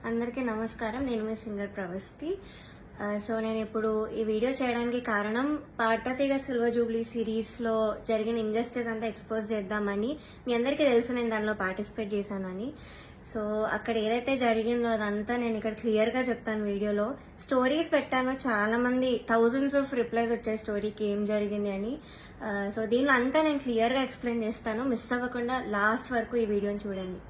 అందరికీ నమస్కారం. నేను మీ సింగర్ ప్రవస్తి. సో నేను ఇప్పుడు ఈ వీడియో చేయడానికి కారణం పార్థతీగ సిల్వర్ జూబ్లీ సిరీస్లో జరిగిన ఇంజస్టిస్ అంతా ఎక్స్పోజ్ చేద్దామని. మీ అందరికీ తెలుసు నేను దానిలో పార్టిసిపేట్ చేశానని. సో అక్కడ ఏదైతే జరిగిందో అదంతా నేను ఇక్కడ క్లియర్గా చెప్తాను వీడియోలో. స్టోరీస్ పెట్టాను, చాలా మంది థౌజండ్స్ ఆఫ్ రిప్లైస్ వచ్చాయి స్టోరీకి ఏం జరిగింది అని. సో దీనిలో అంతా నేను క్లియర్గా ఎక్స్ప్లెయిన్ చేస్తాను. మిస్ అవ్వకుండా లాస్ట్ వరకు ఈ వీడియోని చూడండి.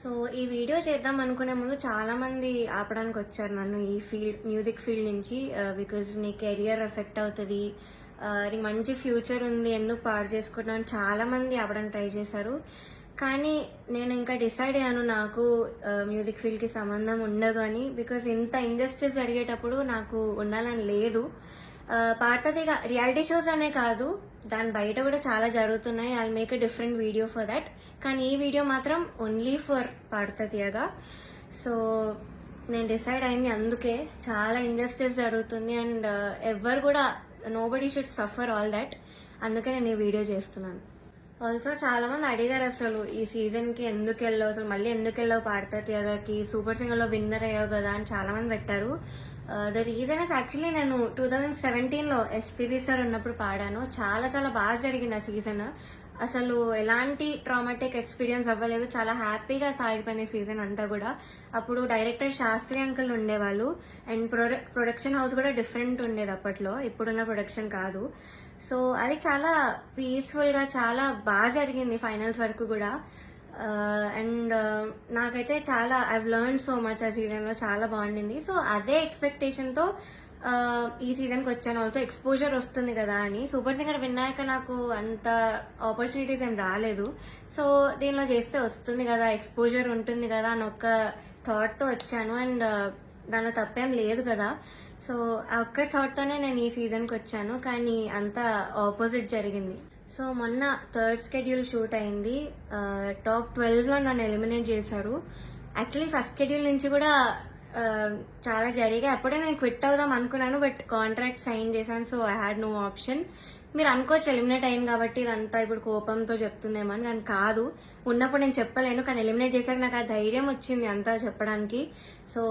సో ఈ వీడియో చేద్దాం అనుకునే ముందు చాలా మంది ఆపడానికి వచ్చారు నన్ను ఈ మ్యూజిక్ ఫీల్డ్ నుంచి. బికాజ్ నీ కెరియర్ ఎఫెక్ట్ అవుతుంది, నీకు మంచి ఫ్యూచర్ ఉంది, ఎందుకు పాడు చేసుకుంటున్నాను చాలా మంది ఆపడానికి ట్రై చేశారు. కానీ నేను ఇంకా డిసైడ్ అయ్యాను నాకు మ్యూజిక్ ఫీల్డ్కి సంబంధం ఉండదు అని. బికాజ్ ఇంత ఇండస్ట్రీస్ జరిగేటప్పుడు నాకు ఉండాలని లేదు. పార్థతీగ రియాలిటీ షోస్ అనే కాదు, దాని బయట కూడా చాలా జరుగుతున్నాయి. I make a different video for that. కానీ ఈ వీడియో మాత్రం ఓన్లీ ఫర్ పార్థతీగ. సో నేను డిసైడ్ అయింది అందుకే. చాలా ఇండస్ట్రీస్ జరుగుతుంది అండ్ ఎవరు కూడా nobody should suffer all that. అందుకే నేను ఈ వీడియో చేస్తున్నాను. ఆల్సో చాలా మంది అడిగారు అసలు ఈ సీజన్ కి ఎందుకు వెళ్ళావు, అసలు మళ్ళీ ఎందుకు వెళ్ళావు పార్థతీగకి, సూపర్ సింగర్ లో విన్నర్ అయ్యావు కదా అని చాలా మంది పెట్టారు. ద రీజన్ ఇస్ యాక్చువల్లీ నేను 2017లో ఎస్పీబీ సార్ ఉన్నప్పుడు పాడాను. చాలా చాలా బాగా జరిగింది ఆ సీజన్. అసలు ఎలాంటి ట్రామాటిక్ ఎక్స్పీరియన్స్ అవ్వలేదు, చాలా హ్యాపీగా సాగిపోయిన సీజన్ అంతా కూడా. అప్పుడు డైరెక్టర్ శాస్త్రి అంకుల్ ఉండేవాళ్ళు అండ్ ప్రొడక్షన్ హౌస్ కూడా డిఫరెంట్ ఉండేది అప్పట్లో, ఇప్పుడున్న ప్రొడక్షన్ కాదు. సో అది చాలా పీస్ఫుల్ గా చాలా బాగా జరిగింది ఫైనల్స్ వరకు కూడా. అండ్ నాకైతే చాలా ఐవ్ లెర్న్ సో మచ్ ఆ సీజన్ లో, చాలా బాగుండింది. సో అదే ఎక్స్పెక్టేషన్ తో ఈ సీజన్ కి వచ్చాను. ఆల్సో ఎక్స్పోజర్ వస్తుంది కదా అని. సూపర్ సింగర్ విన్నాక నాకు అంత ఆపర్చునిటీస్ ఏం రాలేదు. సో దీనిలో చేస్తే వస్తుంది కదా, ఎక్స్పోజర్ ఉంటుంది కదా అని ఒక థాట్ తో వచ్చాను. అండ్ దానిలో తప్పేం లేదు కదా. సో ఆ ఒక్క థాట్ తోనే నేను ఈ సీజన్ కి వచ్చాను. కానీ అంతా ఆపోజిట్ జరిగింది. సో మొన్న థర్డ్ షెడ్యూల్ షూట్ అయింది. టాప్ 12లో నన్ను ఎలిమినేట్ చేశారు. యాక్చువల్లీ ఫస్ట్ షెడ్యూల్ నుంచి కూడా చాలా జరిగాయి. అప్పుడే నేను క్విట్ అవుదాం అనుకున్నాను, బట్ కాంట్రాక్ట్ సైన్ చేశాను. So I had no option. మీరు అనుకోవచ్చు ఎలిమినేట్ అయింది కాబట్టి ఇదంతా ఇప్పుడు కోపంతో చెప్తుందేమో అని, కానీ కాదు. ఉన్నప్పుడు నేను చెప్పలేను, కానీ ఎలిమినేట్ చేశాక నాకు ఆ ధైర్యం వచ్చింది అంతా చెప్పడానికి. సో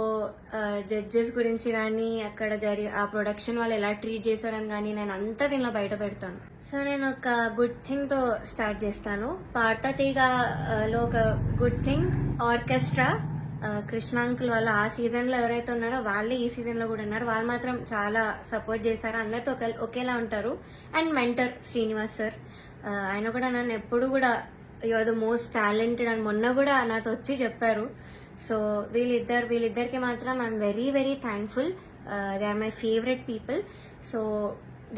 జడ్జెస్ గురించి కానీ అక్కడ ఆ ప్రొడక్షన్ వాళ్ళు ఎలా ట్రీట్ చేశారని కానీ నేను అంతా దీనిలో బయట పెడతాను. సో నేను ఒక గుడ్ థింగ్ తో స్టార్ట్ చేస్తాను. పార్థతీగలో ఒక గుడ్ థింగ్ ఆర్కెస్ట్రా. కృష్ణాంకుల్ వాళ్ళు ఆ సీజన్ లో ఎవరైతే ఉన్నారో వాళ్ళే ఈ సీజన్ లో కూడా ఉన్నారు. వాళ్ళు మాత్రం చాలా సపోర్ట్ చేశారు, అందరితో ఒకేలా ఉంటారు. అండ్ మెంటర్ శ్రీనివాస్ సార్, ఆయన కూడా నన్ను ఎప్పుడు కూడా you are the most talented అని మొన్న కూడా నాతో వచ్చి చెప్పారు. సో వీళ్ళిద్దరికి మాత్రం I am very very thankful. They are my favourite people. So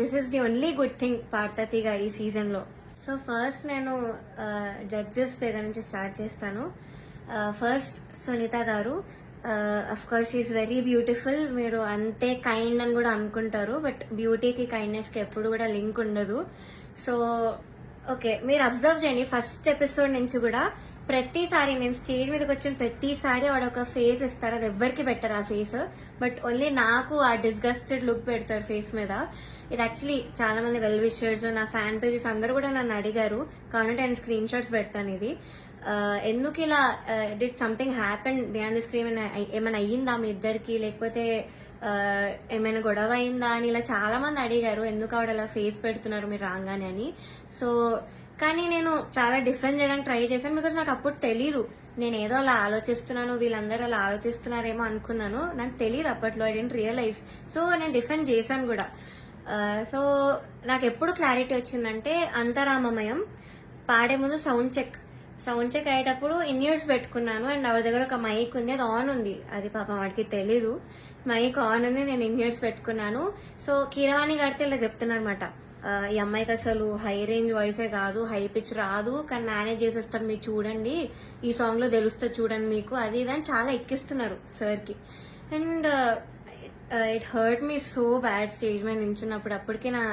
this is the only good thing పార్థతీగ ఈ సీజన్ లో. సో ఫస్ట్ నేను జడ్జెస్ దగ్గర నుంచి స్టార్ట్ చేస్తాను. ఫస్ట్ సునీత గారు. Of course she's very beautiful. మీరు అంతే కైండ్ అని కూడా అనుకుంటారు, బట్ బ్యూటీకి కైండ్నెస్ కి ఎప్పుడు కూడా లింక్ ఉండదు. సో ఓకే, మీరు అబ్జర్వ్ చేయండి ఫస్ట్ ఎపిసోడ్ నుంచి కూడా ప్రతిసారి నేను స్టేజ్ మీదకి వచ్చిన ప్రతిసారి వాడు ఒక ఫేస్ ఇస్తారు. అది ఎవ్వరికి పెట్టరు ఆ ఫేస్, బట్ ఓన్లీ నాకు ఆ డిస్గస్టెడ్ లుక్ పెడతారు ఫేస్ మీద. ఇది యాక్చువల్లీ చాలా మంది వెల్ విషర్స్, నా ఫ్యాన్ పేజెస్ అందరూ కూడా నన్ను అడిగారు. కాబట్టి నేను స్క్రీన్ షాట్స్ పెడతాను. ఇది ఎందుకు ఇలా did something happen beyond the screen, ఏమైనా అయ్యిందా మీ ఇద్దరికి, లేకపోతే ఏమైనా గొడవ అయిందా అని ఇలా చాలా మంది అడిగారు. ఎందుకు ఆవిడ అలా ఫేస్ పెడుతున్నారు మీరు రాగానే అని. సో కానీ నేను చాలా డిఫెండ్ చేయడానికి ట్రై చేశాను. బికాజ్ నాకు అప్పుడు తెలీదు, నేను ఏదో అలా ఆలోచిస్తున్నాను, వీళ్ళందరూ అలా ఆలోచిస్తున్నారేమో అనుకున్నాను. నాకు తెలియదు అప్పట్లో, ఐ డెంట్ రియలైజ్. సో నేను డిఫెండ్ చేశాను కూడా. సో నాకు ఎప్పుడు క్లారిటీ వచ్చిందంటే అంతరామమయం పాడే ముందు సౌండ్ చెక్ అయ్యేటప్పుడు ఇన్యూర్స్ పెట్టుకున్నాను. అండ్ ఆవిడ దగ్గర ఒక మైక్ ఉంది, అది ఆన్ ఉంది. అది పాపం వాడికి తెలీదు, మైక్ ఆన్ ఉంది, నేను ఇన్యూర్స్ పెట్టుకున్నాను. సో కీరవాణి గారితో ఇలా చెప్తున్నారన్నమాట, ఈ అమ్మాయికి అసలు హై రేంజ్ వాయిసే కాదు, హై పిచ్ రాదు, కానీ మేనేజ్ చేసేస్తారు, మీరు చూడండి, ఈ సాంగ్ లో తెలుస్తుంది చూడండి మీకు, అది ఇదని చాలా ఎక్కిస్తున్నారు సార్కి. And it hurt me so bad stage మీద నించున్నప్పుడు. అప్పటికే నా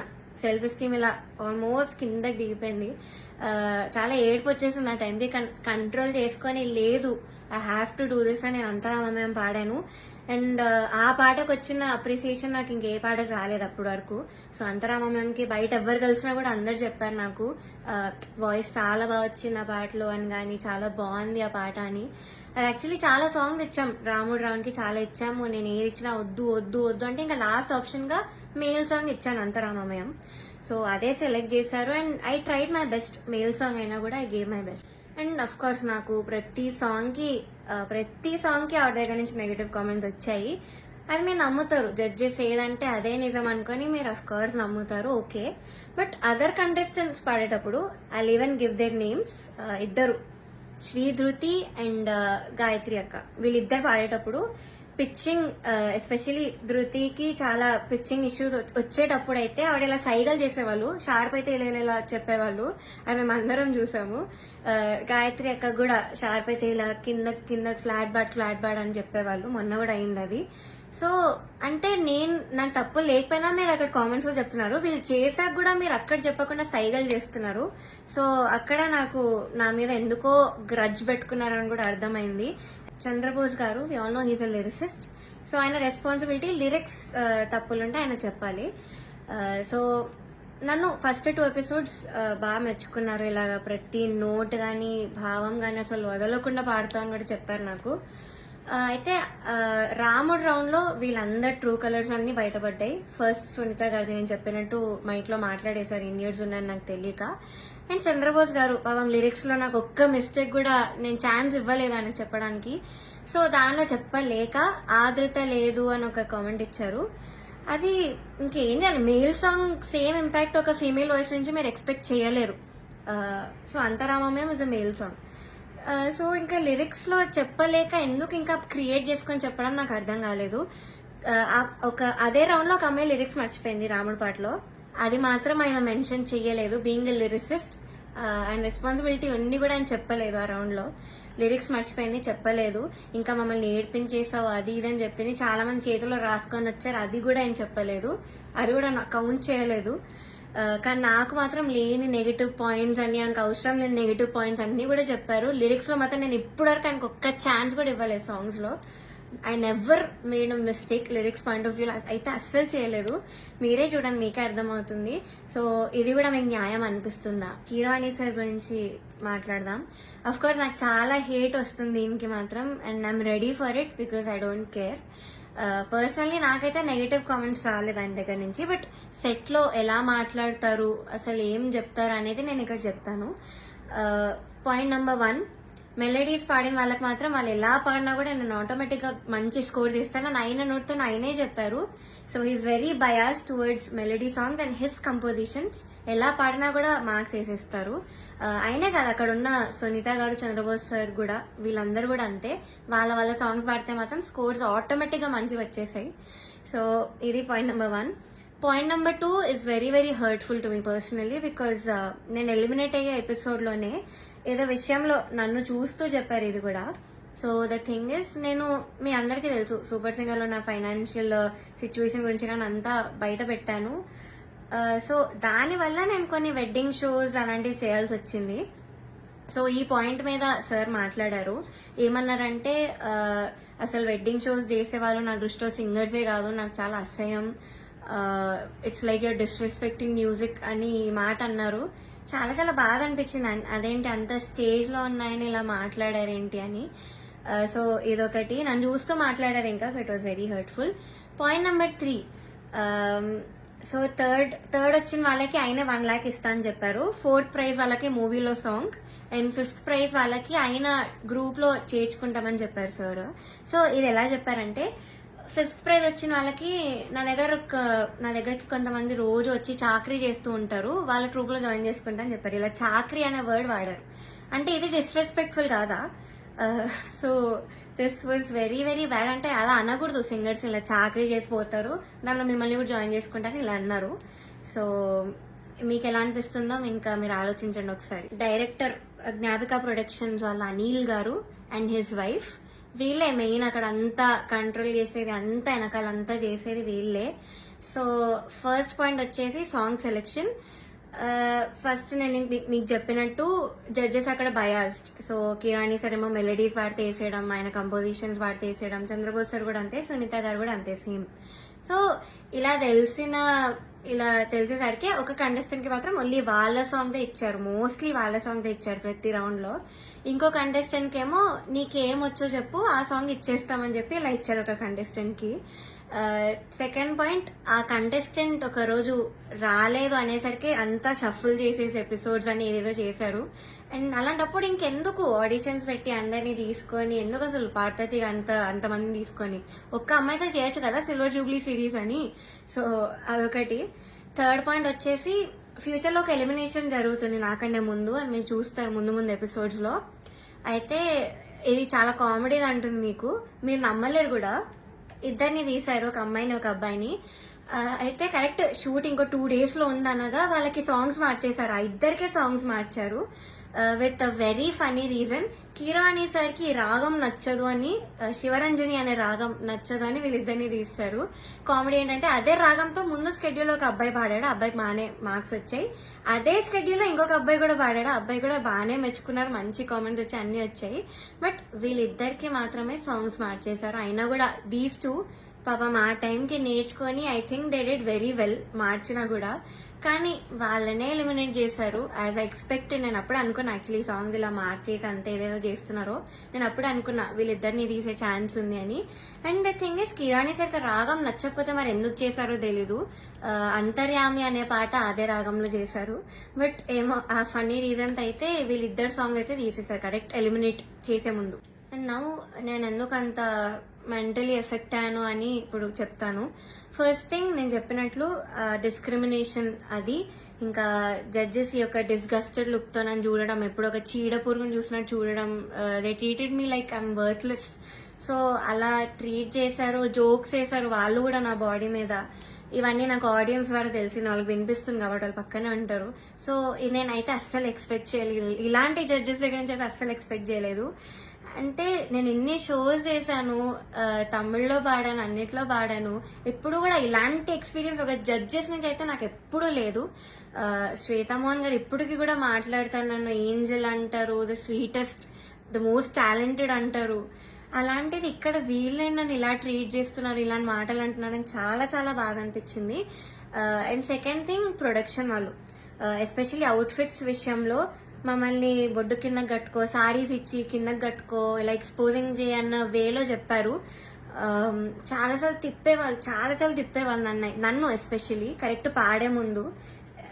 సెల్ఫ్ ఎస్టీమ్ ఇలా ఆల్మోస్ట్ కిందకి దిగిపోయింది. చాలా ఏడుపు వచ్చేసింది ఆ టైంకి. కంట్రోల్ చేసుకొని లేదు I have to do this అని నేను అంతరామమయం పాడాను. అండ్ ఆ పాటకు వచ్చిన అప్రిసియేషన్ నాకు ఇంకే పాటకు రాలేదు అప్పటి వరకు. సో అంతరామమయంకి బయట ఎవరు కలిసినా కూడా అందరు చెప్పారు నాకు వాయిస్ చాలా బాగా వచ్చింది ఆ పాటలో అని, కానీ చాలా బాగుంది ఆ పాట అని. అది యాక్చువల్లీ చాలా సాంగ్స్ ఇచ్చాం రాముడు రావునికి, చాలా ఇచ్చాము. నేను ఏది ఇచ్చినా వద్దు వద్దు వద్దు అంటే ఇంకా లాస్ట్ ఆప్షన్ గా మేల్ సాంగ్ ఇచ్చాను అంతరామమయం. సో అదే సెలెక్ట్ చేశారు and I tried my best. Male song అయినా కూడా I gave my best. And of course నాకు ప్రతి సాంగ్ కి ఆవిడ దగ్గర నుంచి నెగటివ్ కామెంట్స్ వచ్చాయి. అది మీరు నమ్ముతారు, జడ్జెస్ ఏదంటే అదే నిజం అనుకొని మీరు అఫ్ కోర్స్ నమ్ముతారు, ఓకే. బట్ అదర్ కంటెస్టెంట్స్ పాడేటప్పుడు I even give their names. ఇద్దరు శ్రీధృతి అండ్ గాయత్రి అక్క, వీళ్ళిద్దరు పాడేటప్పుడు పిచ్చింగ్, ఎస్పెషలీ ధృతికి చాలా పిచ్చింగ్ ఇష్యూస్ వచ్చేటప్పుడు అయితే ఆవిడ ఇలా సైగలు చేసేవాళ్ళు, షార్ప్ అయితే ఇలా చెప్పేవాళ్ళు. అది మేము అందరం చూసాము. గాయత్రి అక్క కూడా షార్ప్ అయితే ఇలా కింద ఫ్లాట్ బాడ్ అని చెప్పేవాళ్ళు. మొన్న కూడా అయింది అది. సో అంటే నాకు తప్పు లేకపోయినా మీరు అక్కడ కామెంట్స్ లో చెప్తున్నారు, వీళ్ళు చేశాక కూడా మీరు అక్కడ చెప్పకుండా సైగలు చేస్తున్నారు. సో అక్కడ నాకు నా మీద ఎందుకో గ్రడ్జ్ పెట్టుకున్నారని కూడా అర్థమైంది. చంద్రబోస్ గారు, we all know he's a lyricist. So ఆయన రెస్పాన్సిబిలిటీ లిరిక్స్ తప్పులుంటే ఆయన చెప్పాలి. సో నన్ను ఫస్ట్ 2 ఎపిసోడ్స్ బాగా మెచ్చుకున్నారు. ఇలాగ ప్రతి నోట్ గానీ భావం గానీ అసలు వదలకుండా పాడుతామని కూడా చెప్పారు నాకు. అయితే రాముడు రౌండ్ లో వీళ్ళందరు ట్రూ కలర్స్ అన్ని బయటపడ్డాయి. ఫస్ట్ సునీత గారిది నేను చెప్పినట్టు మైక్ లో మాట్లాడేశారు, ఇన్ ఇయర్స్ ఉన్నాయని నాకు తెలియక. అండ్ చంద్రబోస్ గారు పాపం లిరిక్స్ లో నాకు ఒక్క మిస్టేక్ కూడా నేను ఛాన్స్ ఇవ్వలేదు అని చెప్పడానికి. సో దానిలో చెప్పలేక ఆదృత లేదు అని ఒక కామెంట్ ఇచ్చారు. అది ఇంకేం చేయాలి, మేల్ సాంగ్ సేమ్ ఇంపాక్ట్ ఒక ఫీమేల్ వాయిస్ నుంచి మీరు ఎక్స్పెక్ట్ చేయలేరు. So Antaramamayam is a male song. So ఇంకా లిరిక్స్ లో చెప్పలేక ఎందుకు ఇంకా క్రియేట్ చేసుకొని చెప్పడం నాకు అర్థం కాలేదు. అదే రౌండ్ లో ఒక అమ్మాయి లిరిక్స్ మర్చిపోయింది రాముడి పాటలో, అది మాత్రం ఆయన మెన్షన్ చెయ్యలేదు. Being a lyricist and responsibility ఉండి కూడా ఆయన చెప్పలేదు. ఆ రౌండ్ లో లిరిక్స్ మర్చిపోయింది, చెప్పలేదు. ఇంకా మమ్మల్ని ఏడ్పించేసావు అది ఇది అని చెప్పింది. చాలా మంది చేతుల్లో రాసుకొని వచ్చారు, అది కూడా ఆయన చెప్పలేదు, అది కూడా కౌంట్ చేయలేదు. కానీ నాకు మాత్రం లేని నెగిటివ్ పాయింట్స్ అన్ని, ఆయనకు అవసరం లేని నెగిటివ్ పాయింట్స్ అన్ని కూడా చెప్పారు. లిరిక్స్ లో మాత్రం నేను ఇప్పటివరకు ఆయనకు ఒక్క ఛాన్స్ కూడా ఇవ్వలేదు సాంగ్స్ లో. I never made a mistake lyrics point of view అయితే అస్సలు చేయలేదు. మీరే చూడండి, మీకే అర్థమవుతుంది. సో ఇది కూడా మీకు న్యాయం అనిపిస్తుందా? కీరవాణి సార్ గురించి మాట్లాడదాం. అఫ్ కోర్స్ నాకు చాలా హేట్ వస్తుంది దీనికి మాత్రం, and I'm ready for it because I don't care. Personally నాకైతే నెగటివ్ కామెంట్స్ రాలేదు ఆయన దగ్గర నుంచి. బట్ సెట్ లో ఎలా మాట్లాడతారు, అసలు ఏం చెప్తారు అనేది నేను ఇక్కడ చెప్తాను. పాయింట్ నెంబర్ 1, మెలోడీస్ పాడిన వాళ్ళకి మాత్రం వాళ్ళు ఎలా పాడినా కూడా నేను ఆటోమేటిక్ గా మంచి స్కోర్ తీస్తాను అని ఆయన నోట్తో ఆయనే చెప్పారు. So he's very bias towards melody songs and his compositions. ఎలా పాడినా కూడా మార్క్స్ వేసేస్తారు. అయినే కాదు, అక్కడ ఉన్న సునీత గారు, చంద్రబోస్ సార్ కూడా, వీళ్ళందరూ కూడా అంతే. వాళ్ళ సాంగ్స్ పాడితే మాత్రం స్కోర్స్ ఆటోమేటిక్ గా మంచిగా వచ్చేసాయి. సో ఇది point number 1. Point number 2 is very very hurtful to me personally because నేను ఎలిమినేట్ అయ్యే ఎపిసోడ్ లోనే ఏదో విషయంలో నన్ను చూస్తూ చెప్పారు ఇది కూడా. సో ద థింగ్ ఇస్, నేను మీ అందరికీ తెలుసు సూపర్ సింగర్ లో నా ఫైనాన్షియల్ సిచ్యువేషన్ గురించి కానీ అంతా బయట పెట్టాను. సో దానివల్ల నేను కొన్ని వెడ్డింగ్ షోస్ అలాంటివి చేయాల్సి వచ్చింది. సో ఈ పాయింట్ మీద సార్ మాట్లాడారు. ఏమన్నారంటే అసలు వెడ్డింగ్ షోస్ చేసేవాళ్ళు నా దృష్టిలో సింగర్సే కాదు, నాకు చాలా అసహ్యం, it's like you're disrespecting music అని మాట అన్నారు. చాలా చాలా బాగా అనిపించింది. అదేంటి అంత స్టేజ్ లో ఉన్నాయని ఇలా మాట్లాడారేంటి అని. సో ఇదొకటి, నన్ను చూస్తూ మాట్లాడారు ఇంకా. So it was very hurtful. Point number 3, so third వచ్చిన వాళ్ళకి ఆయన 1 lakh ఇస్తా అని చెప్పారు. 4th ప్రైజ్ వాళ్ళకి మూవీలో సాంగ్, అండ్ 5th ప్రైజ్ వాళ్ళకి ఆయన గ్రూప్ లో చేర్చుకుంటామని చెప్పారు సార్. సో ఇది ఎలా చెప్పారంటే, 5th ప్రైజ్ వచ్చిన వాళ్ళకి నా దగ్గరకి కొంతమంది రోజు వచ్చి చాకరీ చేస్తూ ఉంటారు, వాళ్ళ ట్రూప్ లో జాయిన్ చేసుకుంటా అని చెప్పారు. ఇలా చాకరీ అనే వర్డ్ వాడారు. అంటే ఇది డిస్రెస్పెక్ట్ఫుల్ కాదా? So this was very very bad. అంటే అలా అనకూడదు, సింగర్స్ ఇలా చాకరీ చేసిపోతారు, నన్ను మిమ్మల్ని కూడా జాయిన్ చేసుకుంటారని ఇలా అన్నారు. సో మీకు ఎలా అనిపిస్తుందో ఇంకా మీరు ఆలోచించండి ఒకసారి. డైరెక్టర్ జ్ఞాపిక ప్రొడక్షన్స్ వాళ్ళ అనిల్ గారు అండ్ హిజ్ వైఫ్, వీళ్ళే మెయిన్ అక్కడ అంతా కంట్రోల్ చేసేది, అంతా వెనకాలంతా చేసేది వీళ్ళే. సో ఫస్ట్ పాయింట్ వచ్చేసి సాంగ్ సెలెక్షన్. ఫస్ట్ నేను మీకు చెప్పినట్టు జడ్జెస్ అక్కడ బయాస్డ్. సో కిరాణి సార్ ఏమో మెలడీస్ వాడితే వేసేయడం, ఆయన కంపోజిషన్స్ వాడితే వేసేయడం, చంద్రబోస్ సార్ కూడా అంతే, సునీత గారు కూడా అంతే సేమ్. సో ఇలా తెలిసేసరికి ఒక కంటెస్టెంట్ కి మాత్రం ఓన్లీ వాళ్ళ సాంగ్ దే ఇచ్చారు, మోస్ట్లీ వాళ్ళ సాంగ్ దే ఇచ్చారు ప్రతి రౌండ్ లో. ఇంకో కంటెస్టెంట్ కి ఏమో నీకేం వచ్చో చెప్పు ఆ సాంగ్ ఇచ్చేస్తామని చెప్పి ఇలా ఇచ్చారు ఒక కంటెస్టెంట్ కి. సెకండ్ పాయింట్, ఆ కంటెస్టెంట్ ఒక రోజు రాలేదు అనేసరికి అంతా షఫుల్ చేసేసి ఎపిసోడ్స్ అని ఏదేదో చేశారు. అండ్ అలాంటప్పుడు ఇంకెందుకు ఆడిషన్స్ పెట్టి అందరినీ తీసుకొని, ఎందుకు అసలు పార్వతి అంతమంది తీసుకొని ఒక్క అమ్మాయితో చేయొచ్చు కదా సిల్వర్ జూబ్లీ సిరీస్ అని. సో అదొకటి. థర్డ్ పాయింట్ వచ్చేసి ఫ్యూచర్ లో ఒక ఎలిమినేషన్ జరుగుతుంది నాకంటే ముందు, అని మీరు చూస్తారు ముందు ఎపిసోడ్స్ లో. అయితే ఇది చాలా కామెడీగా అంటుంది మీకు, మీరు నమ్మలేరు కూడా. ఇద్దరిని తీశారు, ఒక అమ్మాయిని ఒక అబ్బాయిని. అయితే కరెక్ట్ షూట్ ఇంకో 2 days లో ఉందనగా వాళ్ళకి సాంగ్స్ మార్చేశారు, ఆ ఇద్దరికే సాంగ్స్ మార్చారు with a very funny reason. Keeravani sir కి రాగం నచ్చదు అని, శివరంజని అనే రాగం నచ్చదు అని వీళ్ళిద్దరిని తీస్తారు. కామెడీ ఏంటంటే అదే రాగంతో ముందు స్కెడ్యూల్ ఒక అబ్బాయి పాడాడు, అబ్బాయికి బాగానే మార్క్స్ వచ్చాయి. అదే స్కెడ్యూల్ లో ఇంకొక అబ్బాయి కూడా పాడాడు, అబ్బాయి కూడా బాగానే మెచ్చుకున్నారు, మంచి కామెంట్స్ వచ్చి అన్ని వచ్చాయి. బట్ వీళ్ళిద్దరికి మాత్రమే సాంగ్స్ మార్చేశారు. అయినా కూడా దీస్ టూ పాపం ఆ టైంకి నేర్చుకొని I think they did very well మార్చినా కూడా. కానీ వాళ్ళనే ఎలిమినేట్ చేశారు యాజ్ ఐ ఎక్స్పెక్ట్. నేను అప్పుడు అనుకున్నా యాక్చువల్లీ సాంగ్ ఇలా మార్చేసి అంతే ఏదేదో చేస్తున్నారో, నేను అప్పుడు అనుకున్నా వీళ్ళిద్దరిని తీసే ఛాన్స్ ఉంది అని. And the thing is కిరాణి sir రాగం నచ్చకపోతే మరి ఎందుకు చేశారో తెలీదు. అంతర్యామి అనే పాట అదే రాగంలో చేశారు. బట్ ఏమో ఆ ఫన్నీ రీజన్స్ అయితే వీళ్ళిద్దరు సాంగ్ అయితే తీసేశారు కరెక్ట్ ఎలిమినేట్ చేసే ముందు. అండ్ నౌ నేను ఎందుకు అంత మెంటలీ ఎఫెక్ట్ అయ్యాను అని ఇప్పుడు చెప్తాను. ఫస్ట్ థింగ్, నేను చెప్పినట్లు డిస్క్రిమినేషన్ అది, ఇంకా జడ్జెస్ యొక్క డిస్గస్టెడ్ లుక్ తో నన్ను చూడడం, ఎప్పుడు ఒక చీడ పురుగును చూసినట్టు చూడడం. They treated me like I'm worthless. So అలా ట్రీట్ చేశారు, జోక్స్ వేశారు వాళ్ళు కూడా నా బాడీ మీద. ఇవన్నీ నాకు ఆడియన్స్ ద్వారా తెలిసి వాళ్ళకి వినిపిస్తుంది కాబట్టి వాళ్ళు పక్కనే ఉంటారు. సో నేనైతే అస్సలు ఎక్స్పెక్ట్ చేయలేదు, ఇలాంటి జడ్జెస్ దగ్గర నుంచి అయితే అస్సలు ఎక్స్పెక్ట్ చేయలేదు. అంటే నేను ఎన్ని షోస్ చేశాను, తమిళ్లో పాడాను, అన్నిట్లో పాడాను, ఎప్పుడు కూడా ఇలాంటి ఎక్స్పీరియన్స్ ఒక జడ్జెస్ నుంచి అయితే నాకు ఎప్పుడూ లేదు. శ్వేతామోహన్ గారు ఇప్పటికి కూడా మాట్లాడతారు, నన్ను ఏంజల్ అంటారు, the sweetest, the most talented అంటారు. అలాంటిది ఇక్కడ వీళ్ళని నన్ను ఇలా ట్రీట్ చేస్తున్నారు, ఇలాంటి మాటలు అంటున్నారని చాలా చాలా బాగా అనిపించింది. అండ్ సెకండ్ థింగ్, ప్రొడక్షన్ వాళ్ళు ఎస్పెషల్లీ అవుట్ఫిట్స్ విషయంలో మమ్మల్ని బొడ్డు కిందకి కట్టుకో, సారీస్ ఇచ్చి కిందకి కట్టుకో, ఇలా ఎక్స్పోజింగ్ చేయన్న వేలో చెప్పారు. చాలాసార్లు తిప్పేవాళ్ళు నన్ను ఎస్పెషల్లీ కరెక్ట్ పాడే ముందు.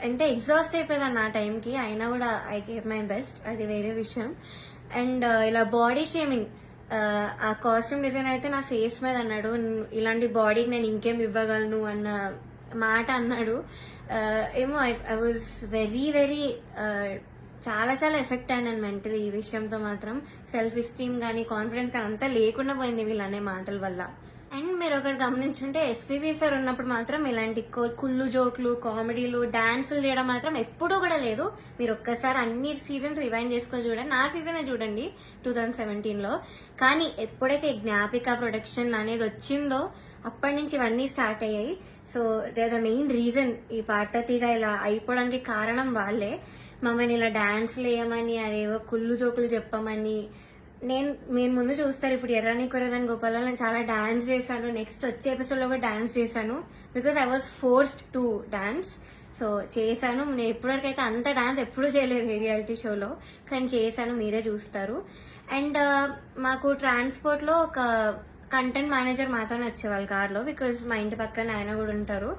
అంటే ఎగ్జాస్ట్ అయిపోయేదాన్ని ఆ టైంకి, అయినా కూడా ఐ గేవ్ మై బెస్ట్, అది వేరే విషయం. అండ్ ఇలా బాడీ షేమింగ్, ఆ కాస్ట్యూమ్ డిజైన్ అయితే నా ఫేస్ మీద అన్నాడు, ఇలాంటి బాడీకి నేను ఇంకేం ఇవ్వగలను అన్న మాట అన్నాడు. ఏమో ఐ వాజ్ వెరీ చాలా చాలా ఎఫెక్ట్ అయినాను మెంటలీ ఈ విషయంతో మాత్రం. సెల్ఫ్ ఎస్టీమ్ కానీ కాన్ఫిడెన్స్ కానీ అంతా లేకుండా పోయింది వీళ్ళనే మాటల వల్ల. అండ్ మీరు ఒకటి గమనించుంటే ఎస్పీబీ సార్ ఉన్నప్పుడు మాత్రం ఇలాంటి కుళ్ళు జోకులు, కామెడీలు, డాన్సులు చేయడం మాత్రం ఎప్పుడూ కూడా లేదు. మీరు ఒక్కసారి అన్ని సీజన్స్ రివైండ్ చేసుకొని చూడండి, నా సీజనే చూడండి 2017లో. కానీ ఎప్పుడైతే జ్ఞాపిక ప్రొడక్షన్ అనేది వచ్చిందో అప్పటి నుంచి ఇవన్నీ స్టార్ట్ అయ్యాయి. So they are the main reason ఈ పార్వతిగా ఇలా అయిపోవడానికి కారణం వాళ్ళే. మమ్మల్ని ఇలా డాన్స్లు వేయమని, అదేవో కుళ్ళు జోకులు చెప్పమని. మీరు ముందు చూస్తారు, ఇప్పుడు ఎర్రని కొరదని గోపాలలో నేను చాలా డాన్స్ చేశాను, నెక్స్ట్ వచ్చే ఎపిసోడ్ లో కూడా డాన్స్ చేశాను, because I was forced to dance. So చేశాను, నేను ఇప్పటివరకు అయితే అంత డాన్స్ ఎప్పుడూ చేయలేదు ఏ రియాలిటీ షోలో, కానీ చేశాను, మీరే చూస్తారు. అండ్ మాకు ట్రాన్స్పోర్ట్ లో ఒక కంటెంట్ మేనేజర్ మాత్రమే వచ్చేవాళ్ళు కార్లో, బికాజ్ మా ఇంటి పక్కన ఆయన కూడా ఉంటారు.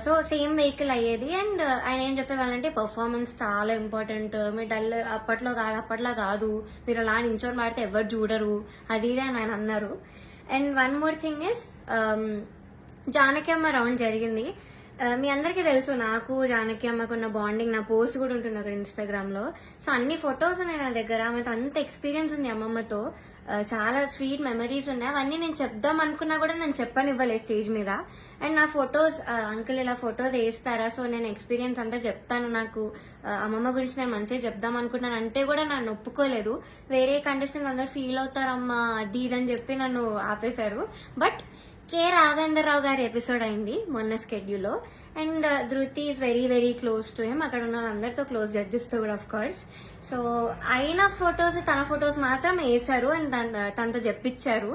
సో సేమ్ వెహికల్ అయ్యేది. అండ్ ఆయన ఏం చెప్పేవాళ్ళంటే పర్ఫార్మెన్స్ చాలా ఇంపార్టెంట్, మీరు డల్ అప్పట్లో కాదు, మీరు అలా నించొని పాడితే ఎవరు చూడరు, అది అని ఆయన అన్నారు. And one more thing is, Janaki అమ్మ రౌండ్ జరిగింది. మీ అందరికీ తెలుసు నాకు జానకి అమ్మకున్న బాండింగ్, నా పోస్ట్ కూడా ఉంటుంది అక్కడ ఇన్స్టాగ్రామ్ లో. సో అన్ని ఫొటోస్ ఉన్నాయి నా దగ్గర, ఆమెతో అంత ఎక్స్పీరియన్స్ ఉంది అమ్మమ్మతో, చాలా స్వీట్ మెమరీస్ ఉన్నాయి. అవన్నీ నేను చెప్దాం అనుకున్నా కూడా నేను చెప్పనివ్వలేదు స్టేజ్ మీద. అండ్ నా ఫొటోస్, అంకుల్ ఇలా ఫొటోస్ వేస్తారా, సో నేను ఎక్స్పీరియన్స్ అంతా చెప్తాను, నాకు అమ్మమ్మ గురించి నేను మంచిగా చెప్దాం అనుకున్నాను అంటే కూడా నన్ను ఒప్పుకోలేదు. వేరే కండిషన్స్ అందరూ ఫీల్ అవుతారమ్మా అది ఇదని చెప్పి నన్ను ఆపేశారు. బట్ కె రాఘవేంద్రరావు గారి ఎపిసోడ్ అయింది మొన్న స్కెడ్యూల్లో. అండ్ ధృతి is very very close to him. అక్కడ ఉన్న అందరితో క్లోజ్, జడ్జెస్తో కూడా ఆఫ్ కోర్స్. సో అయిన ఫొటోస్, తన ఫొటోస్ మాత్రం వేశారు అండ్ తనతో చెప్పించారు.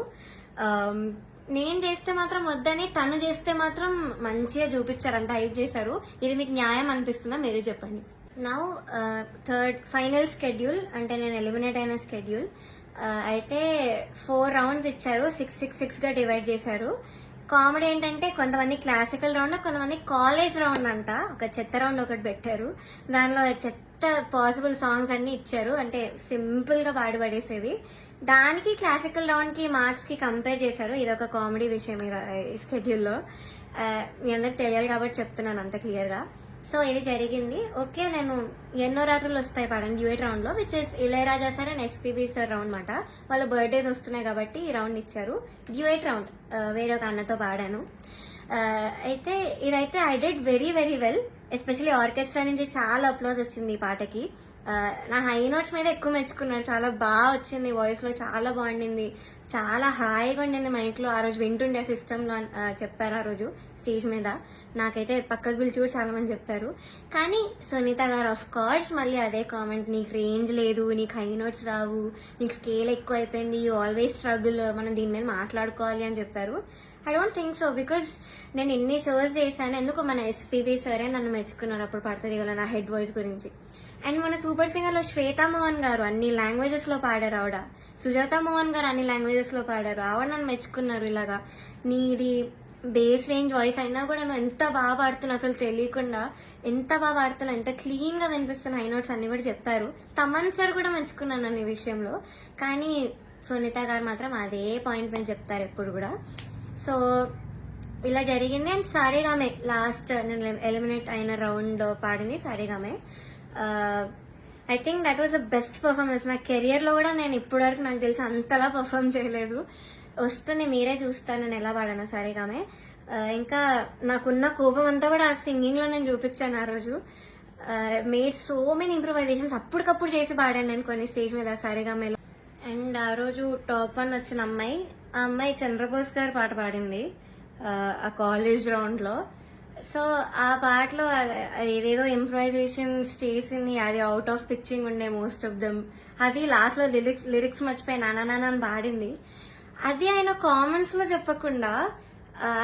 నేను చేస్తే మాత్రం వద్దని, తను చేస్తే మాత్రం మంచిగా చూపించారు, అంత హైప్ చేశారు. ఇది మీకు న్యాయం అనిపిస్తుందా, మీరే చెప్పండి. నౌ థర్డ్ ఫైనల్ స్కెడ్యూల్, అంటే నేను ఎలిమినేట్ అయిన స్కెడ్యూల్. అయితే 4 రౌండ్స్ ఇచ్చారు, 6 గా డివైడ్ చేశారు. కామెడీ ఏంటంటే కొంతమంది క్లాసికల్ రౌండ్, కొంతమంది కాలేజ్ రౌండ్ అంట. ఒక చెత్త రౌండ్ ఒకటి పెట్టారు, దానిలో చెత్త పాసిబుల్ సాంగ్స్ అన్ని ఇచ్చారు, అంటే సింపుల్ గా పాడి పడేసేవి. దానికి క్లాసికల్ రౌండ్ కి మార్క్స్ కి కంపేర్ చేశారు. ఇదొక కామెడీ విషయం ఈ స్కెడ్యూల్లో. మీ అందరికి తెలియాలి కాబట్టి చెప్తున్నాను అంత క్లియర్ గా. సో ఇది జరిగింది. ఓకే, నేను ఎన్నో రాత్రులు వస్తాయి పాడండి డ్యూయట్ రౌండ్ లో, which is Ilaiyaraaja sir and SPB sir round మాట. వాళ్ళ బర్త్డేస్ వస్తున్నాయి కాబట్టి ఈ రౌండ్ ఇచ్చారు. డ్యూయట్ రౌండ్ వేరే ఒక అన్నతో పాడాను. అయితే ఇదైతే I did very very well. Especially orchestra నుంచి చాలా అప్లోజ్ వచ్చింది ఈ పాటకి. నా హై నోట్స్ మీద ఎక్కువ మెచ్చుకున్నాను, చాలా బాగా వచ్చింది, వాయిస్ లో చాలా బాగుండింది, చాలా హాయిగా ఉండింది మైక్ లో. ఆ రోజు వింటుండే సిస్టమ్ లో చెప్పారు ఆ రోజు స్టేజ్ మీద. నాకైతే పక్కకు పిలిచి కూడా చాలా మంది చెప్పారు. కానీ సునీత గారు ఆఫ్ కోర్స్ మళ్ళీ అదే కామెంట్, నీకు రేంజ్ లేదు, నీకు హై నోట్స్ రావు, నీకు స్కేల్ ఎక్కువ అయిపోయింది, యూ ఆల్వేస్ స్ట్రగుల్, మనం దీని మీద మాట్లాడుకోవాలి అని చెప్పారు. I don't think so, because నేను ఎన్ని షోస్ చేశాను. ఎందుకు మన ఎస్పీబీ సరే నన్ను మెచ్చుకున్నారు అప్పుడు పడుతుంది కదా నా హెడ్ వాయిస్ గురించి. అండ్ మన సూపర్ సింగర్ లో శ్వేతా మోహన్ గారు అన్ని లాంగ్వేజెస్ లో పాడారు. ఆవిడ సుజాత మోహన్ గారు అన్ని లాంగ్వేజెస్ లో పాడారు. ఆవిడ నన్ను మెచ్చుకున్నారు. ఇలాగా నీది బేస్ రేంజ్ వాయిస్ అయినా కూడా నువ్వు ఎంత బాగా పాడుతున్నావు, అసలు తెలియకుండా ఎంత బాగా పాడుతున్నావు, ఎంత క్లీన్ గా వినిపిస్తున్నా, హై నోట్స్ అన్ని కూడా చెప్పారు. తమన్ సార్ కూడా మెచ్చుకున్నాను నన్ను ఈ విషయంలో. కానీ సునీత గారు మాత్రం అదే పాయింట్ మీద చెప్తారు ఎప్పుడు కూడా. సో ఇలా జరిగింది. అండ్ సారేగామే లాస్ట్ నేను ఎలిమినేట్ అయిన రౌండ్ పాడింది సారేగామే. I think that was the best performance. నా కెరియర్ లో కూడా నేను ఇప్పటివరకు నాకు తెలిసి అంతలా పర్ఫార్మ్ చేయలేదు. వస్తుంది, మీరే చూస్తాను నేను ఎలా పాడాను సారేగామే. ఇంకా నాకున్న కోపం అంతా కూడా ఆ సింగింగ్ లో నేను చూపించాను ఆ రోజు. మేడ్ సో మెనీ ఇంప్రూవైజేషన్స్ అప్పటికప్పుడు చేసి పాడాను నేను కొన్ని స్టేజ్ మీద సారేగామేలో. అండ్ ఆ రోజు టాప్ 1 వచ్చిన అమ్మాయి, ఆ అమ్మాయి చంద్రబోస్ గారు పాట పాడింది ఆ కాలేజ్ రౌండ్ లో. సో ఆ పాటలో ఏదేదో ఇంప్రూవైజేషన్స్ చేసింది, అది అవుట్ ఆఫ్ పిచ్చింగ్ ఉండే మోస్ట్ ఆఫ్ దెమ్. అది లాస్ట్ లో లిరిక్స్ మర్చిపోయి నానా అని పాడింది. అది ఆయన కామెంట్స్ లో చెప్పకుండా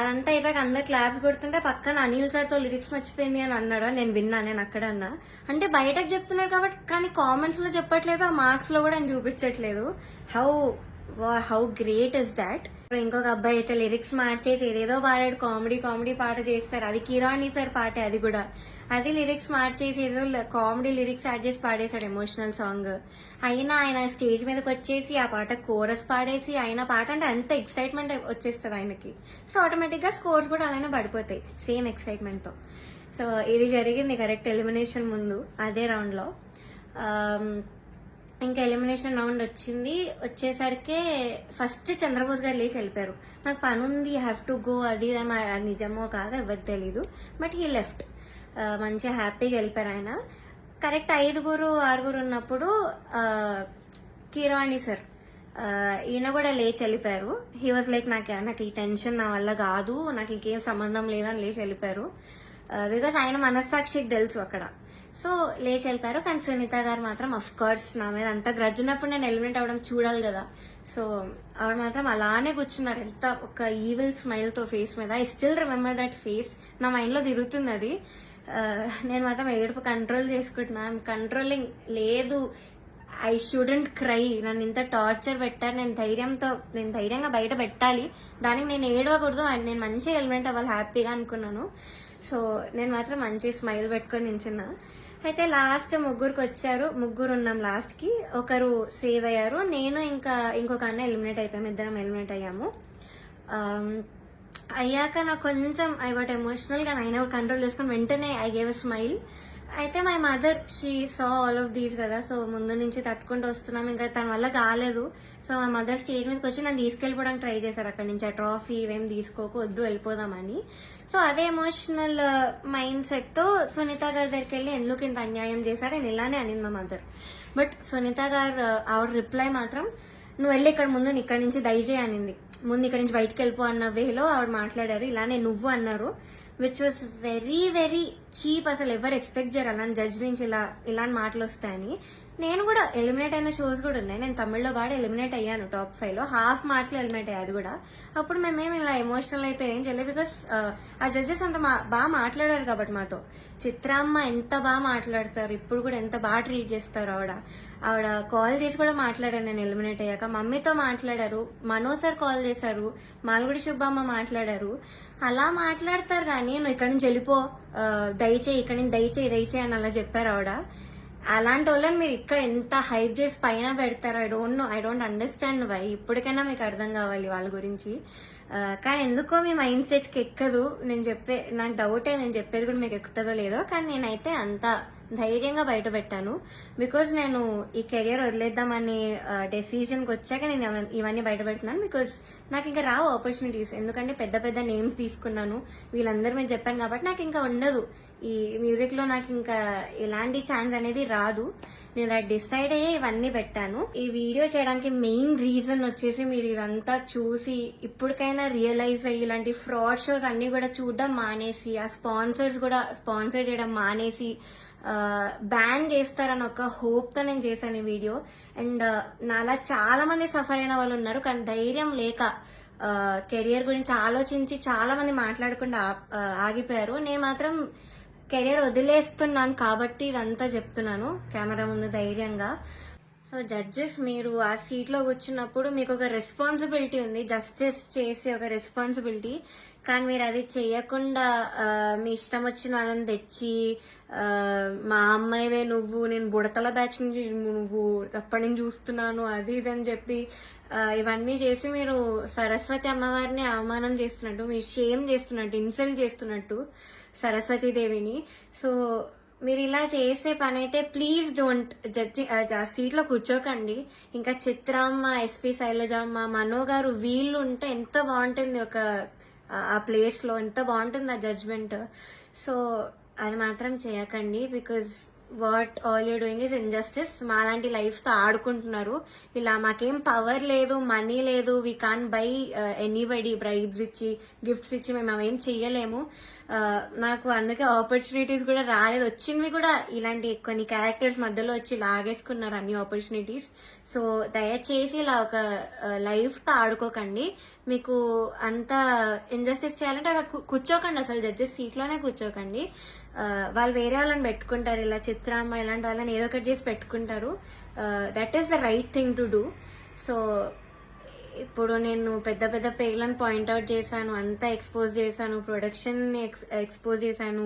అంతా అయిపోయాక అందరు క్లాప్స్ కొడుతుంటే పక్కన అనిల్ సార్ తో లిరిక్స్ మర్చిపోయింది అని అన్నాడు. నేను విన్నా, నేను అక్కడ అన్నా. అంటే బయటకు చెప్తున్నాడు కాబట్టి, కానీ కామెంట్స్ లో చెప్పట్లేదు, ఆ మార్క్స్ లో కూడా ఆయన చూపించట్లేదు. How great is that. ఇంకొక అబ్బాయి అయితే లిరిక్స్ మార్చేసి ఏదేదో పాడాడు, కామెడీ పాట చేస్తారు. అది కిరాణి సార్ పాటే, అది కూడా అది లిరిక్స్ మార్చేసి ఏదో కామెడీ లిరిక్స్ యాడ్ చేసి పాడేశాడు ఎమోషనల్ సాంగ్. అయినా ఆయన స్టేజ్ మీదకి వచ్చేసి ఆ పాట కోరస్ పాడేసి, ఆయన పాట అంటే అంత ఎక్సైట్మెంట్ వచ్చేస్తుంది ఆయనకి. సో ఆటోమేటిక్ గా స్కోర్స్ కూడా అలానే పడిపోతాయి సేమ్ ఎక్సైట్మెంట్ తో. సో ఇది జరిగింది కరెక్ట్ ఎలిమినేషన్ ముందు అదే రౌండ్ లో. ఇంకా ఎలిమినేషన్ రౌండ్ వచ్చేసరికి ఫస్ట్ చంద్రబోస్ గారు లేచి వెళ్ళిపోయారు. నాకు పని ఉంది, హ్యావ్ టు గో, అది నిజమో కాదో ఎవరికి తెలీదు. But he left. మంచిగా హ్యాపీగా వెళ్ళిపోయారు ఆయన. కరెక్ట్ 5-6 ఉన్నప్పుడు కిరాణి సార్ ఈయన కూడా లేచి వెళ్ళిపోయారు. హీ వాజ్ లైక్ నాకు ఈ టెన్షన్ నా వల్ల కాదు, నాకు ఇంకేం సంబంధం లేదని లేచి వెళ్ళిపోయారు. బికాస్ ఆయన మనస్సాక్షికి తెలుసు అక్కడ. సో లేచి వెళ్ళిపోయారు. కానీ సునీత గారు మాత్రం అఫ్ కోర్స్ నా మీద అంత గ్రడ్జ్ ఉన్నప్పుడు నేను ఎలిమినేట్ అవ్వడం చూడాలి కదా. సో ఆవిడ మాత్రం అలానే కూర్చున్నారు, ఎంత ఒక ఈవిల్ స్మైల్ తో ఫేస్ మీద. I still remember that face, నా మైండ్ లో తిరుగుతుంది అది. నేను మాత్రం ఏడుపు కంట్రోల్ చేసుకుంటున్నా. కంట్రోలింగ్ లేదు, ఐ షుడెంట్ క్రై. నన్ను ఇంత టార్చర్ పెట్టారు, నేను ధైర్యంగా బయట పెట్టాలి, దానికి నేను ఏడవకూడదు, నేను మంచిగా ఎలిమినేట్ అవ్వాలి హ్యాపీగా అనుకున్నాను. సో నేను మాత్రం మంచి స్మైల్ పెట్టుకొని నించున్నా. అయితే లాస్ట్ ముగ్గురు ఉన్నాం లాస్ట్ కి. ఒకరు సేవ్ అయ్యారు, నేను ఇంకా ఇంకొక అన్న ఎలిమినేట్ అయిపోయాము, ఇద్దరం ఎలిమినేట్ అయ్యాము. అయ్యాక నాకు కొంచెం ఐ వాట్ ఎమోషనల్ గా, అయినా కంట్రోల్ చేసుకుని వెంటనే ఐ గేవ్ అ స్మైల్. అయితే my mother she saw all of these కదా. సో ముందు నుంచి తట్టుకుంటూ వస్తున్నాం, ఇంకా తన వల్ల కాలేదు. సో మా మదర్ స్టేజ్ మీదకి వచ్చి నన్ను తీసుకెళ్ళిపోవడానికి ట్రై చేశారు అక్కడి నుంచి. ఆ ట్రాఫీ ఇవేం తీసుకోకు, వద్దు వెళ్ళిపోదామని. సో అదే ఎమోషనల్ మైండ్ సెట్ తో సునీత గారి దగ్గరికి వెళ్ళి ఎందుకు ఇంత అన్యాయం చేశారు అని ఇలానే అనింది మా మదర్. బట్ సునీత గారు ఆవిడ రిప్లై మాత్రం, నువ్వు వెళ్ళి ఇక్కడ ముందు ఇక్కడి నుంచి దయచేయి అనింది. ముందు ఇక్కడ నుంచి బయటకు వెళ్ళిపో అన్న వేలో ఆవిడ మాట్లాడారు. ఇలానే నువ్వు అన్నారు, which was very very cheap. అసలు ఎవరు ఎక్స్పెక్ట్ చేయరు అలాంటి జడ్జ్ నుంచి ఇలాంటి మాటలు వస్తాయని. నేను కూడా ఎలిమినేట్ అయిన షోస్ కూడా ఉన్నాయి. నేను తమిళ్లో బాగా ఎలిమినేట్ అయ్యాను టాప్ 5 లో, హాఫ్ మార్క్లో ఎలిమినేట్ అయ్యాయి. అది కూడా అప్పుడు మేమేమి ఇలా ఎమోషనల్ అయిపోయి ఏం చేయలేదు, బికాస్ ఆ జడ్జెస్ అంత బాగా మాట్లాడారు కాబట్టి మాతో. చిత్రామ్మ ఎంత బాగా మాట్లాడతారు, ఇప్పుడు కూడా ఎంత బాగా ట్రీట్ చేస్తారు. ఆవిడ కాల్ చేసి కూడా మాట్లాడాను నేను ఎలిమినేట్ అయ్యాక. మమ్మీతో మాట్లాడారు, మనో సార్ కాల్ చేశారు, మాల్గుడి సుబ్బమ్మ మాట్లాడారు. అలా మాట్లాడతారు కానీ నువ్వు ఇక్కడ నుంచి వెళ్ళిపో, దయచేయి ఇక్కడ నుంచి దయచేయి అని అలా చెప్పారు ఆవిడ. అలాంటి వాళ్ళని మీరు ఇక్కడ ఎంత హైప్ చేసి పైన పెడతారో ఐ డోంట్ అండర్స్టాండ్ వై. ఇప్పటికైనా మీకు అర్థం కావాలి వాళ్ళ గురించి. కానీ ఎందుకో మీ మైండ్ సెట్కి ఎక్కదు. నాకు డౌటే, నేను చెప్పేది కూడా మీకు ఎక్కుతుందో లేదో. కానీ నేనైతే అంత ధైర్యంగా బయట పెట్టాను, బికాజ్ నేను ఈ కెరియర్ వదిలేద్దామని డెసిషన్కి వచ్చాక నేను ఇవన్నీ బయట పెడుతున్నాను. బికాజ్ నాకు ఇంకా రావు ఆపర్చునిటీస్, ఎందుకంటే పెద్ద పెద్ద నేమ్స్ తీసుకున్నాను, వీళ్ళందరూ మేము చెప్పాను కాబట్టి నాకు ఇంకా ఉండదు. ఈ మ్యూజిక్ లో నాకు ఇంకా ఎలాంటి ఛాన్స్ అనేది రాదు. నేను అలా డిసైడ్ అయ్యే ఇవన్నీ పెట్టాను. ఈ వీడియో చేయడానికి మెయిన్ రీజన్ వచ్చేసి మీరు ఇదంతా చూసి ఇప్పటికైనా రియలైజ్ అయ్యి ఇలాంటి ఫ్రాడ్ షోస్ అన్ని కూడా చూడడం మానేసి, ఆ స్పాన్సర్స్ కూడా స్పాన్సర్ చేయడం మానేసి బ్యాన్ చేస్తారని ఒక హోప్ తో నేను చేశాను ఈ వీడియో. అండ్ నాలా చాలా మంది సఫర్ అయిన వాళ్ళు ఉన్నారు, కానీ ధైర్యం లేక కెరియర్ గురించి ఆలోచించి చాలా మంది మాట్లాడకుండా ఆగిపోయారు. నేను మాత్రం కెరియర్ వదిలేస్తున్నాను కాబట్టి ఇదంతా చెప్తున్నాను కెమెరా ముందు ధైర్యంగా. సో జడ్జెస్, మీరు ఆ సీట్ లో కూర్చున్నప్పుడు మీకు ఒక రెస్పాన్సిబిలిటీ ఉంది, జస్టిస్ చేసే ఒక రెస్పాన్సిబిలిటీ. కానీ మీరు అది చేయకుండా మీ ఇష్టం వచ్చిన వాళ్ళని తెచ్చి మా అమ్మాయివే నువ్వు, నేను బుడతల బ్యాచ్ నుంచి నువ్వు అప్పటి నుంచి చూస్తున్నాను అది ఇది అని చెప్పి ఇవన్నీ చేసి మీరు సరస్వతి అమ్మవారిని అవమానం చేస్తున్నట్టు, మీరు షేమ్ చేస్తున్నట్టు, ఇన్సల్ట్ చేస్తున్నట్టు సరస్వతీదేవిని. సో మీరు ఇలా చేసే పని అయితే ప్లీజ్ డోంట్ సీట్ లో కూర్చోకండి. ఇంకా చిత్రమ్మ, ఎస్పీ శైలజమ్మ, మనో గారు వీళ్ళు ఉంటే ఎంత బాగుంటుంది ఒక ఆ ప్లేస్ లో, ఎంత బాగుంటుంది ఆ జడ్జ్మెంట్. సో అది మాత్రం చేయకండి, because what all you doing is injustice. మాలాంటి లైఫ్ తో ఆడుకుంటున్నారు. ఇలా మాకేం పవర్ లేదు, మనీ లేదు, we can buy anybody bribes ఇచ్చి గిఫ్ట్స్ ఇచ్చి మేము అవేం చెయ్యలేము. నాకు అందుకే ఆపర్చునిటీస్ కూడా రాలేదు. వచ్చినవి కూడా ఇలాంటి కొన్ని క్యారెక్టర్స్ మధ్యలో వచ్చి లాగేసుకున్నారు అన్ని ఆపర్చునిటీస్. సో దయచేసి ఇలా ఒక లైఫ్ తో ఆడుకోకండి. మీకు అంత ఇన్జస్టిస్ చేయాలంటే అలా కూర్చోకండి, అసలు జడ్జెస్ సీట్ లోనే కూర్చోకండి. వాళ్ళు వేరే వాళ్ళని పెట్టుకుంటారు, ఇలా చిత్రామ్మ ఇలాంటి వాళ్ళని ఏదో ఒకటి చేసి పెట్టుకుంటారు. That is the right thing to do. So ఇప్పుడు నేను పెద్ద పెద్ద పేర్లను పాయింట్అవుట్ చేశాను, అంతా ఎక్స్పోజ్ చేశాను, ప్రొడక్షన్ ఎక్స్పోజ్ చేశాను.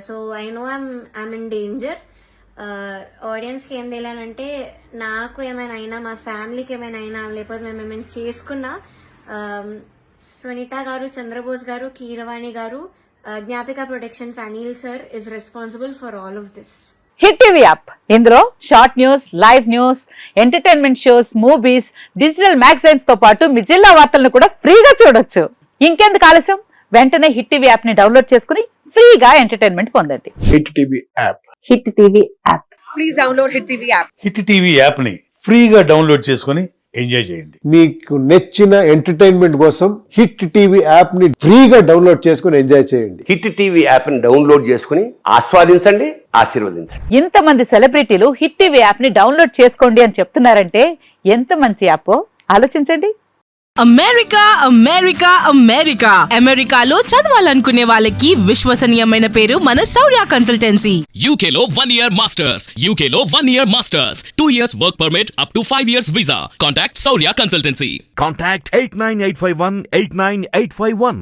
So I know I'm in danger. ఆడియన్స్కి ఏం తెలియాలంటే నాకు ఏమైనా అయినా, మా ఫ్యామిలీకి ఏమైనా అయినా, లేకపోతే మేము ఏమైనా చేసుకున్నా, సునీత గారు, చంద్రబోస్ గారు, కీరవాణి గారు, Gnapika productions Anil sir is responsible for all of this. Hit TV app, ఇందులో short news, live news, entertainment shows, movies, digital magazines తో పాటు మీ జిల్లా వార్తలను కూడా ఫ్రీగా చూడొచ్చు. ఇంకెందుకు ఆలస్యం, వెంటనే హిట్ టీవీ యాప్ ని డౌన్లోడ్ చేసుకుని ఫ్రీగా ఎంటర్టైన్మెంట్ పొందండి. Hit TV app, hit TV app, please download hit TV app. Hit TV app ని ఫ్రీగా డౌన్లోడ్ చేసుకుని ఎంజాయ్ చేయండి. మీకు నచ్చిన ఎంటర్టైన్మెంట్ కోసం హిట్ టీవీ యాప్ ని ఫ్రీగా డౌన్లోడ్ చేసుకుని ఎంజాయ్ చేయండి. హిట్ టీవీ యాప్ ని డౌన్లోడ్ చేసుకుని ఆస్వాదించండి, ఆశీర్వదించండి. ఇంతమంది సెలబ్రిటీలు హిట్ టీవీ యాప్ ని డౌన్లోడ్ చేసుకోండి అని చెప్తున్నారంటే ఎంత మంచి యాప్ ఆలోచించండి. అమెరికా అమెరికా అమెరికా అమెరికాలో చదవాలనుకునే వాళ్ళకి విశ్వసనీయమైన పేరు మన శౌర్య కన్సల్టెన్సీ. UK లో 1 year masters, UK లో 1 year masters, 2 years work permit up to 5 years visa. Contact Saurya Consultancy. Contact 89851 89851.